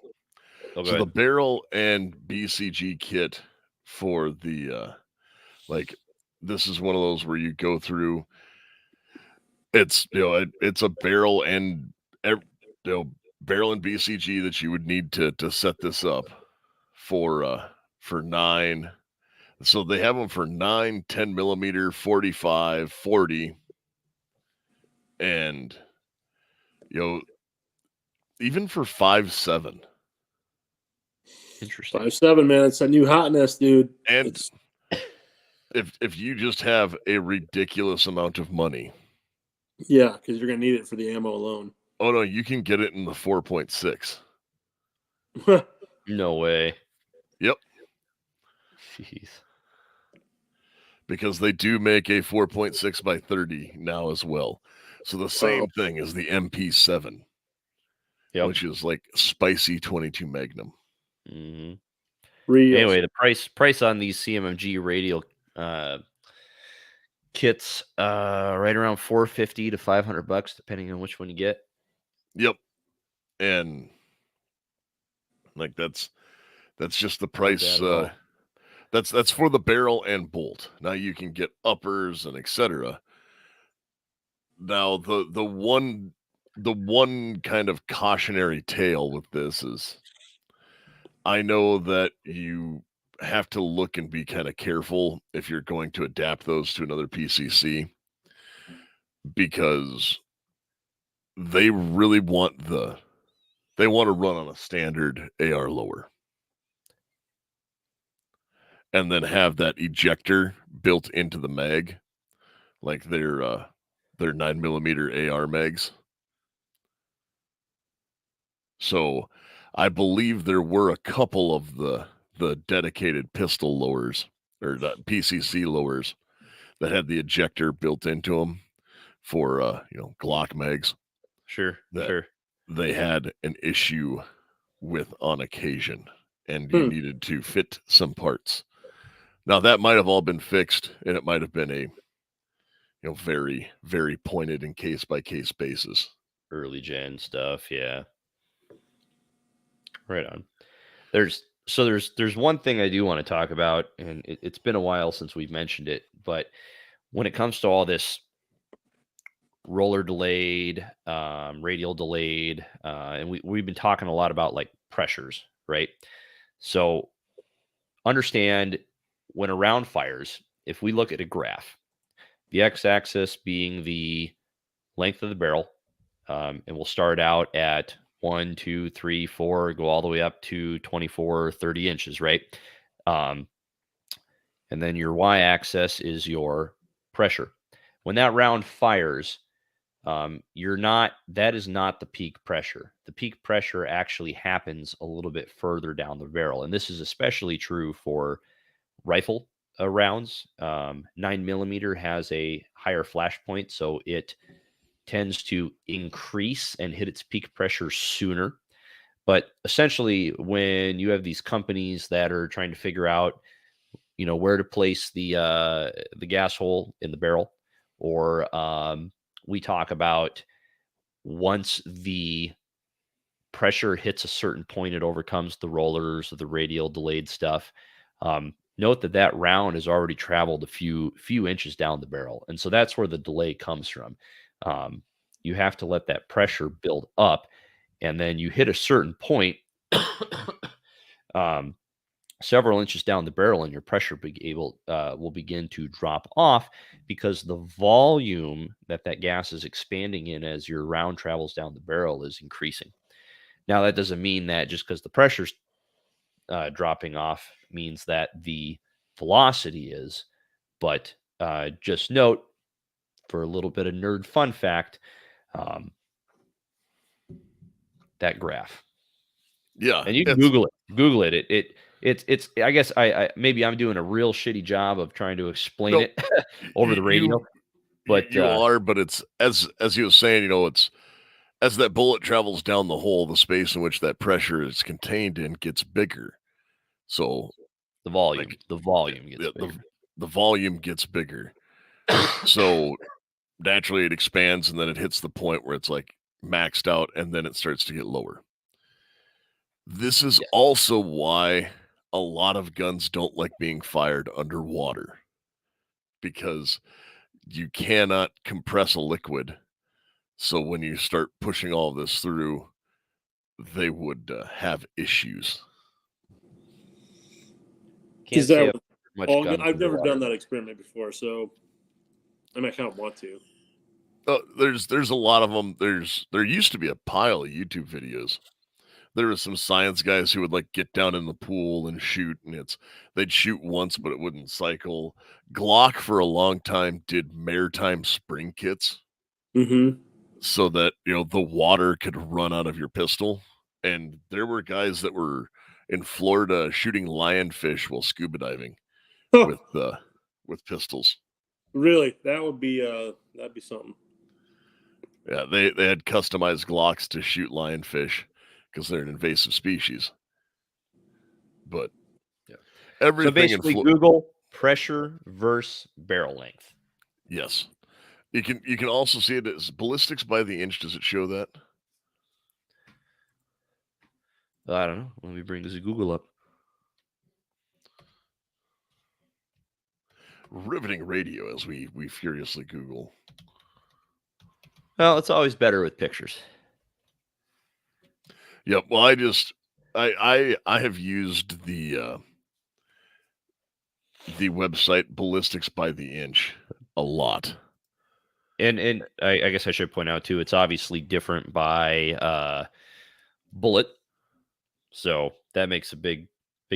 go the ahead. barrel and BCG kit for the like, this is one of those where you go through. It's it's a barrel and barrel and BCG that you would need to set this up for 9. So they have them for 9, 10 millimeter, 45, 40, and even for 5.7. Interesting. 5.7, man. It's a new hotness, dude. And if you just have a ridiculous amount of money, yeah, because you're gonna need it for the ammo alone. oh no, you can get it in the 4.6. No way. Yep. Jeez. Because they do make a 4.6 by 30 now as well. So the same thing as the MP7, which is like spicy 22 Magnum. Mm-hmm. Real. Anyway, the price on these CMMG radial kits, right around $450 to $500, depending on which one you get. Yep. And like that's just the price. That's for the barrel and bolt. Now you can get uppers and etc. Now the one kind of cautionary tale with this is, I know that you have to look and be kind of careful if you're going to adapt those to another PCC, because they really want to run on a standard AR lower and then have that ejector built into the mag, like their 9 millimeter AR mags. So I believe there were a couple of the dedicated pistol lowers or the PCC lowers that had the ejector built into them for Glock mags. Sure. They had an issue with on occasion, and you needed to fit some parts. Now that might have all been fixed, and it might have been a very, very pointed and case by case basis. Early gen stuff, yeah. Right on. There's one thing I do want to talk about, and it's been a while since we've mentioned it, but when it comes to all this roller delayed, radial delayed, and we've been talking a lot about like pressures, right? So understand when a round fires, if we look at a graph, the x-axis being the length of the barrel, and we'll start out at 1, 2, 3, 4, go all the way up to 24, 30 inches, right? And then your y-axis is your pressure. When that round fires, that is not the peak pressure. The peak pressure actually happens a little bit further down the barrel. And this is especially true for rifle rounds. 9 millimeter has a higher flash point, so it tends to increase and hit its peak pressure sooner. But essentially, when you have these companies that are trying to figure out, where to place the gas hole in the barrel, or we talk about once the pressure hits a certain point, it overcomes the rollers or the radial delayed stuff. Note that round has already traveled a few inches down the barrel, and so that's where the delay comes from. You have to let that pressure build up, and then you hit a certain point, several inches down the barrel, and your pressure will begin to drop off, because the volume that gas is expanding in as your round travels down the barrel is increasing. Now, that doesn't mean that just because the pressure's dropping off means that the velocity is, but just note, for a little bit of nerd fun fact, that graph. Yeah. And you can Google it. It's I guess I maybe I'm doing a real shitty job of trying to explain it over the radio. But you are, but it's as you were saying, as that bullet travels down the hole, the space in which that pressure is contained in gets bigger. So The volume, like the volume gets the, bigger. the volume gets bigger. So naturally it expands and then it hits the point where it's like maxed out and then it starts to get lower. This is Yeah. also why a lot of guns don't like being fired underwater, because you cannot compress a liquid. So when you start pushing all this through, they would have issues. Can't Is that say what I've much all? guns I've never underwater. done that experiment before, so I kind of want to. There's a lot of them. There used to be a pile of YouTube videos. There were some science guys who would like get down in the pool and shoot, and they'd shoot once, but it wouldn't cycle. Glock for a long time did maritime spring kits Mm-hmm. so that the water could run out of your pistol. And there were guys that were in Florida shooting lionfish while scuba diving with pistols. Really, that would be that'd be something. Yeah, they had customized Glocks to shoot lionfish because they're an invasive species. But Yeah. everything So basically, Google pressure versus barrel length. Yes, you can also see it as ballistics by the inch. Does it show that? I don't know. Let me bring this Google up. Riveting radio as we furiously Google. Well, it's always better with pictures. Yep. Well, I have used the website Ballistics by the Inch a lot. And I guess I should point out too, it's obviously different by bullet, so that makes a big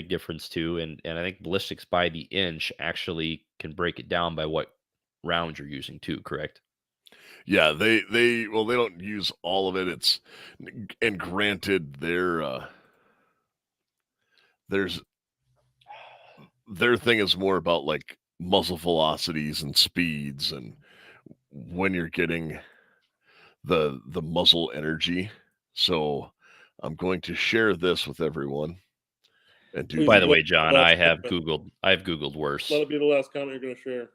difference too. And I think ballistics by the inch actually can break it down by what round you're using too. Correct? Yeah, they don't use all of it. And granted, their thing is more about like muzzle velocities and speeds and when you're getting the muzzle energy. So I'm going to share this with everyone and do. By the way, John, I've Googled worse. Let it be the last comment you're going to share.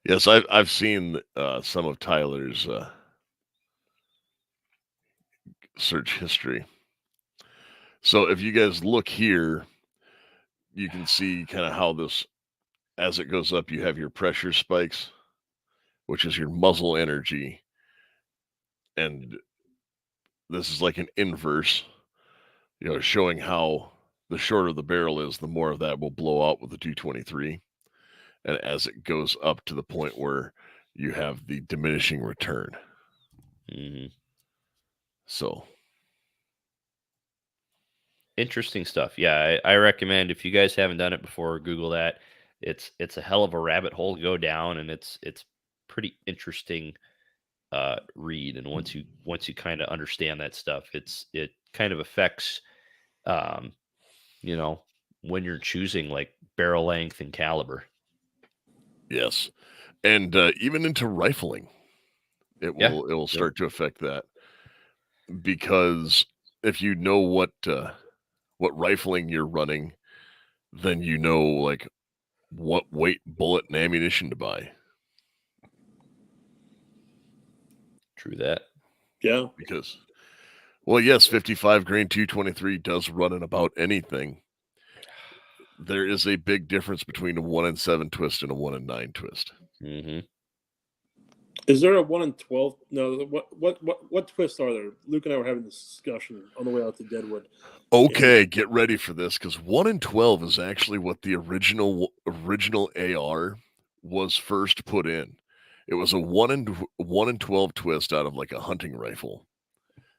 Yes, I've seen some of Tyler's search history. So if you guys look here, you can see kind of how this, as it goes up, you have your pressure spikes, which is your muzzle energy. And this is like an inverse, showing how the shorter the barrel is, the more of that will blow out with the 223. And as it goes up to the point where you have the diminishing return. Mm-hmm. So interesting stuff. Yeah, I recommend, if you guys haven't done it before, Google that. It's a hell of a rabbit hole to go down, and it's pretty interesting read. And once you kind of understand that stuff, it kind of affects when you're choosing like barrel length and caliber. yes, and even into rifling, it will start to affect that, because if you know what rifling you're running, then you know like what weight bullet and ammunition to buy. True that. Yeah. Because, well, yes, 55 grain 223 does run in about anything. There is a big difference between a 1 in 7 twist and a 1 in 9 twist. Mm-hmm. Is there a 1 in 12? No. What twists are there? Luke and I were having this discussion on the way out to Deadwood. Okay, get ready for this, because 1 in 12 is actually what the original AR was first put in. It was a 1 in 12 twist out of like a hunting rifle.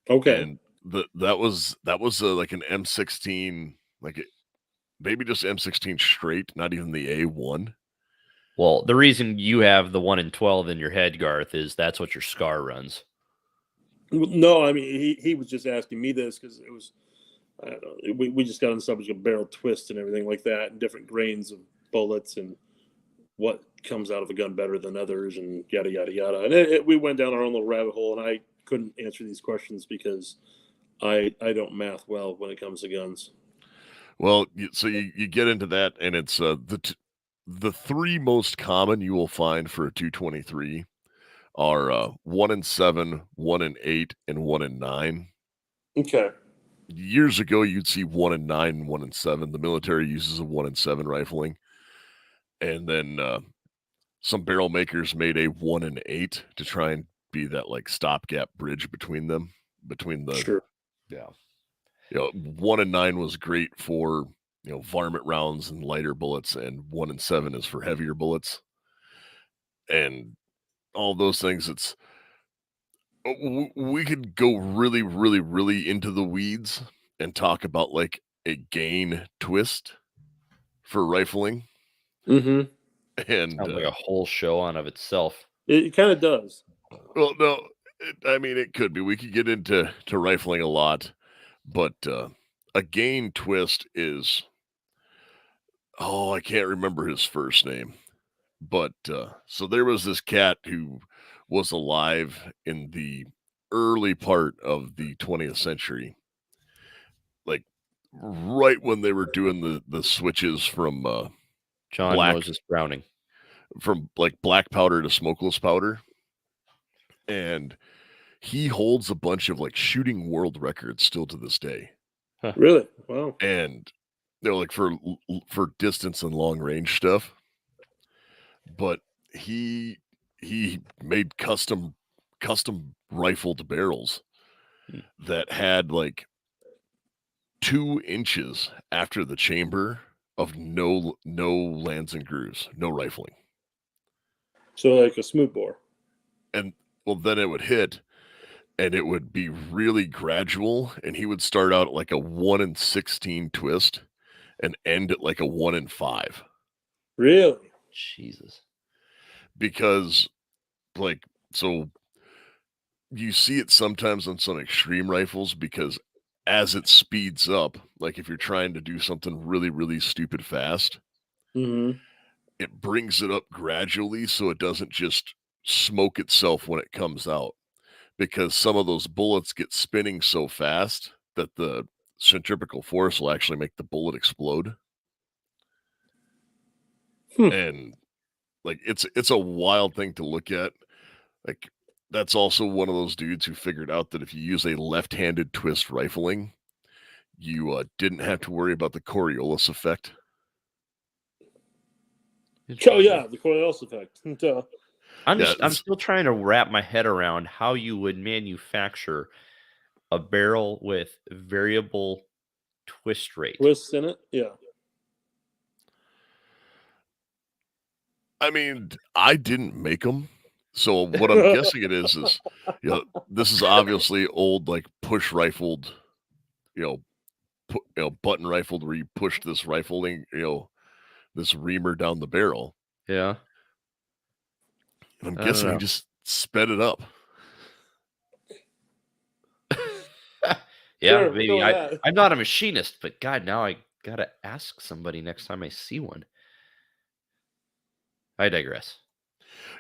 Okay. And that was like an M16, like maybe just M16 straight, not even the A1. Well, the reason you have the 1 in 12 in your head, Garth, is that's what your SCAR runs. No, I mean he was just asking me this because it was, I don't know, we just got on the subject of barrel twists and everything like that, and different grains of bullets and what comes out of a gun better than others and yada, yada, yada. And we went down our own little rabbit hole, and I couldn't answer these questions because I don't math well when it comes to guns. Well, so you get into that, and it's the three most common you will find for a 223 are 1 in 7, 1 in 8, and 1 in 9. Okay. Years ago, you'd see 1 in 9 and 1 in 7. The military uses a 1 in 7 rifling. And then some barrel makers made a 1 in 8 to try and be that like stopgap bridge between them. Sure. Yeah. 1 in 9 was great for, varmint rounds and lighter bullets, and 1 in 7 is for heavier bullets. And all those things, we could go really, really, really into the weeds and talk about like a gain twist for rifling. Mm-hmm. And Sounds like a whole show on of itself. It kind of does. Well, no, it could be. We could get into rifling a lot, but a gain twist is, I can't remember his first name, but so there was this cat who was alive in the early part of the 20th century, like right when they were doing the switches from John Moses Browning, from like black powder to smokeless powder, and he holds a bunch of like shooting world records still to this day. Huh. Really? Wow. And they're like for distance and long range stuff. But he made custom rifled barrels that had like 2 inches after the chamber of no lands and grooves, no rifling. So like a smooth bore. And well, then it would hit, and it would be really gradual, and he would start out at like a 1 in 16 twist and end at like a 1 in 5. Really? Jesus. Because like, so you see it sometimes on some extreme rifles, because as it speeds up, like if you're trying to do something really, really stupid fast, mm-hmm. it brings it up gradually so it doesn't just smoke itself when it comes out. Because some of those bullets get spinning so fast that the centrifugal force will actually make the bullet explode. And like it's a wild thing to look at. Like that's also one of those dudes who figured out that if you use a left-handed twist rifling, you didn't have to worry about the Coriolis effect. Oh yeah, the Coriolis effect. I'm still trying to wrap my head around how you would manufacture a barrel with variable twist rate. Twists in it? Yeah. I mean, I didn't make them. So what I'm guessing it is this is obviously old, like push rifled, button rifled, where you push this rifling, this reamer down the barrel. Yeah. And I'm guessing he just sped it up. Yeah, sure, maybe. I'm not a machinist, but God, now I gotta ask somebody next time I see one. I digress.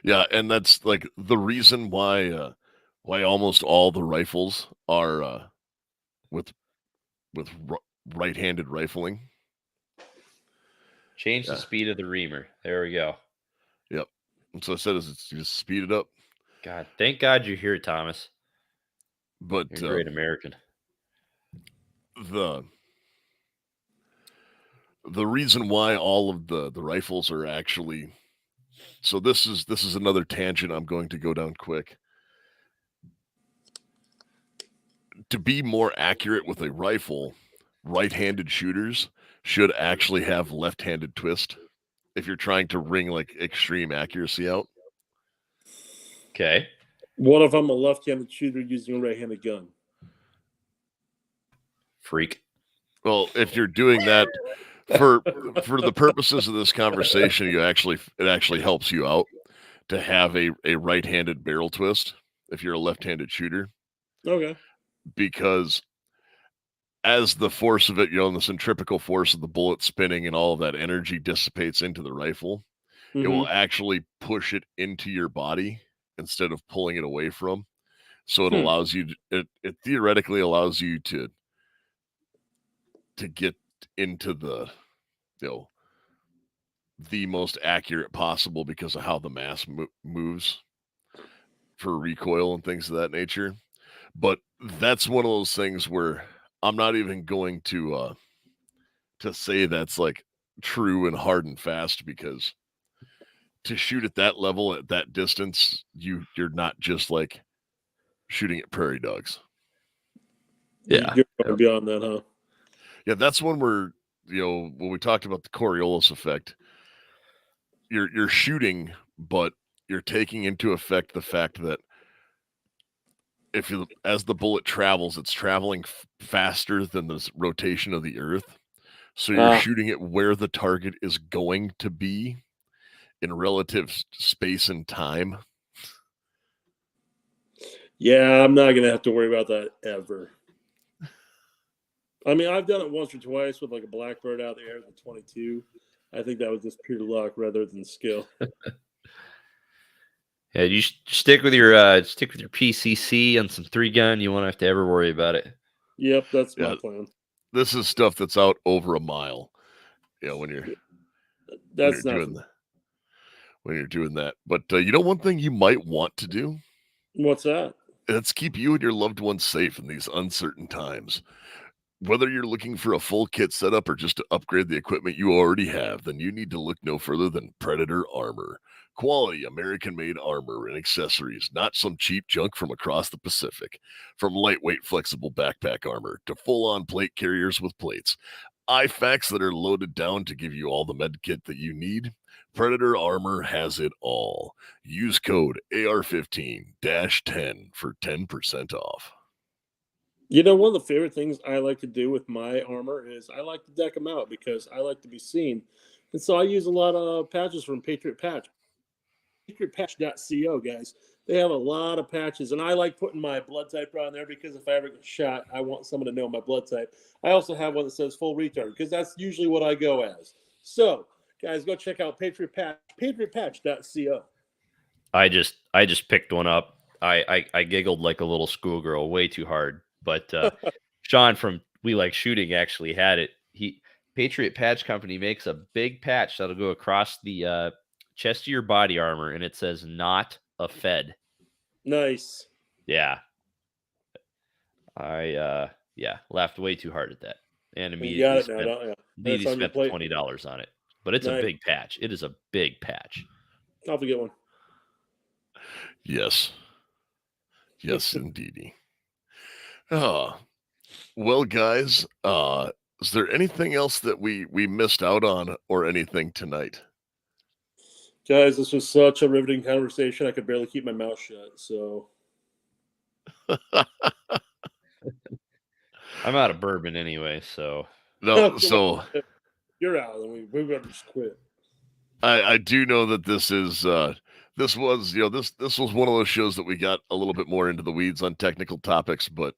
Yeah, and that's like the reason why almost all the rifles are with right-handed rifling. Change the speed of the reamer. There we go. Yep. And so I said, it's just speed it up. God, thank God you're here, Thomas. But you're a great American. The reason why all of the rifles are actually, so this is another tangent I'm going to go down quick. To be more accurate with a rifle, right-handed shooters should actually have left-handed twist if you're trying to wring like extreme accuracy out. Okay. What if I'm a left-handed shooter using a right-handed gun? Freak. Well, if you're doing that for the purposes of this conversation, it actually helps you out to have a right-handed barrel twist if you're a left-handed shooter. Okay. Because as the force of it, the centrifugal force of the bullet spinning and all of that energy dissipates into the rifle, it will actually push it into your body instead of pulling it away from. So it allows you to, it theoretically allows you to get into the, the most accurate possible because of how the mass moves for recoil and things of that nature. But that's one of those things where I'm not even going to say that's like true and hard and fast, because to shoot at that level at that distance, you're not just like shooting at prairie dogs. Yeah, you're going beyond that, huh? Yeah, that's one where, when we talked about the Coriolis effect, you're shooting, but you're taking into effect the fact that as the bullet travels, it's traveling faster than the rotation of the earth. So you're shooting it where the target is going to be in relative space and time. Yeah, I'm not going to have to worry about that ever. I mean, I've done it once or twice with like a blackbird out there at the 22. I think that was just pure luck rather than skill. Yeah, you stick with your PCC and some 3-gun. You won't have to ever worry about it. Yep, that's my plan. This is stuff that's out over a mile. When you're doing that. But one thing you might want to do? What's that? Let's keep you and your loved ones safe in these uncertain times. Whether you're looking for a full kit setup or just to upgrade the equipment you already have, then you need to look no further than Predator Armor. Quality American-made armor and accessories, not some cheap junk from across the Pacific. From lightweight, flexible backpack armor to full-on plate carriers with plates, IFAKs that are loaded down to give you all the med kit that you need, Predator Armor has it all. Use code AR-15-10 for 10% off. One of the favorite things I like to do with my armor is I like to deck them out because I like to be seen. And so I use a lot of patches from Patriot Patch. PatriotPatch.co, guys. They have a lot of patches. And I like putting my blood type on there because if I ever get shot, I want someone to know my blood type. I also have one that says full retard because that's usually what I go as. So, guys, go check out PatriotPatch.co. I just picked one up. I giggled like a little schoolgirl way too hard. But Sean from We Like Shooting actually had it. Patriot Patch Company makes a big patch that'll go across the chest of your body armor, and it says "Not a Fed." Nice. Yeah. I laughed way too hard at that, and immediately spent $20 on it. But it's a big patch. It is a big patch. I'll have to get one. Yes, indeedy. Well, guys, is there anything else that we missed out on or anything tonight? Guys, this was such a riveting conversation. I could barely keep my mouth shut. So I'm out of bourbon anyway. So no, so you're out, and we better just quit. I do know that this is this was this was one of those shows that we got a little bit more into the weeds on technical topics, but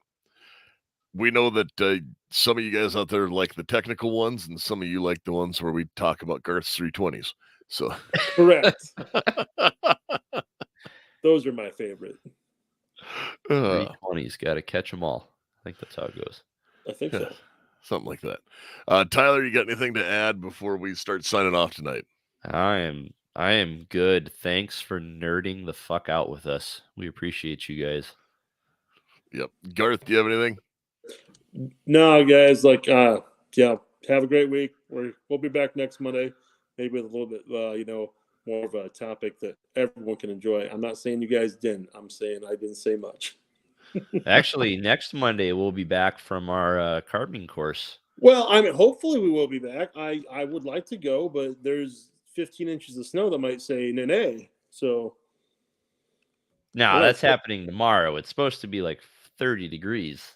we know that some of you guys out there like the technical ones, and some of you like the ones where we talk about Garth's 320s. So correct. Those are my favorite. 320s, got to catch them all. I think that's how it goes. I think so. Something like that. Tyler, you got anything to add before we start signing off tonight? I am good. Thanks for nerding the fuck out with us. We appreciate you guys. Yep. Garth, do you have anything? No, guys. Have a great week. We'll be back next Monday, maybe with a little bit, more of a topic that everyone can enjoy. I'm not saying you guys didn't. I'm saying I didn't say much. Actually, next Monday we'll be back from our carving course. Well, I mean, hopefully we will be back. I would like to go, but there's 15 inches of snow that might say nay. So. No, that's happening tomorrow. It's supposed to be like 30 degrees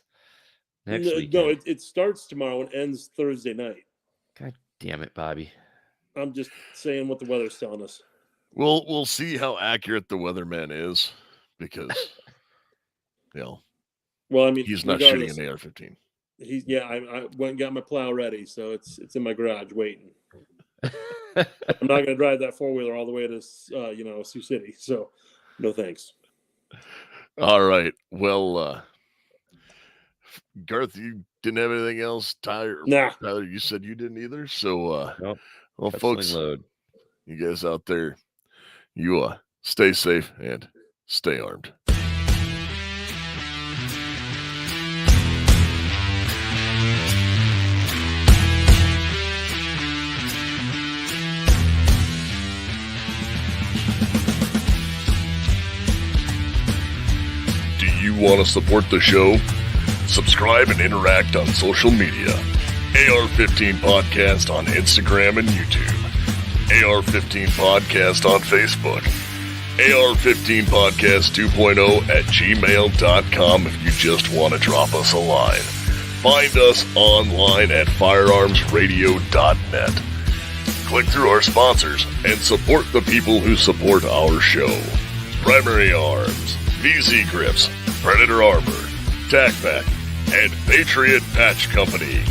next week. No, it starts tomorrow and ends Thursday night. God damn it, Bobby. I'm just saying what the weather's telling us. We'll see how accurate the weatherman is, because well, I mean, he's not shooting an AR-15. I went and got my plow ready, so it's in my garage waiting. I'm not going to drive that 4-wheeler all the way to, Sioux City. So, no thanks. All right. Well, Garth, you didn't have anything else? Tyler, you said you didn't either. So, Nope. well, Got folks, sling load. you guys out there, you stay safe and stay armed. Do you want to support the show? Subscribe and interact on social media. AR-15 Podcast on Instagram and YouTube. AR-15 Podcast on Facebook. AR-15 Podcast 2.0 at gmail.com if you just want to drop us a line. Find us online at firearmsradio.net. Click through our sponsors and support the people who support our show. Primary Arms, VZ Grips, Predator Armor, TacPack, and Patriot Patch Company.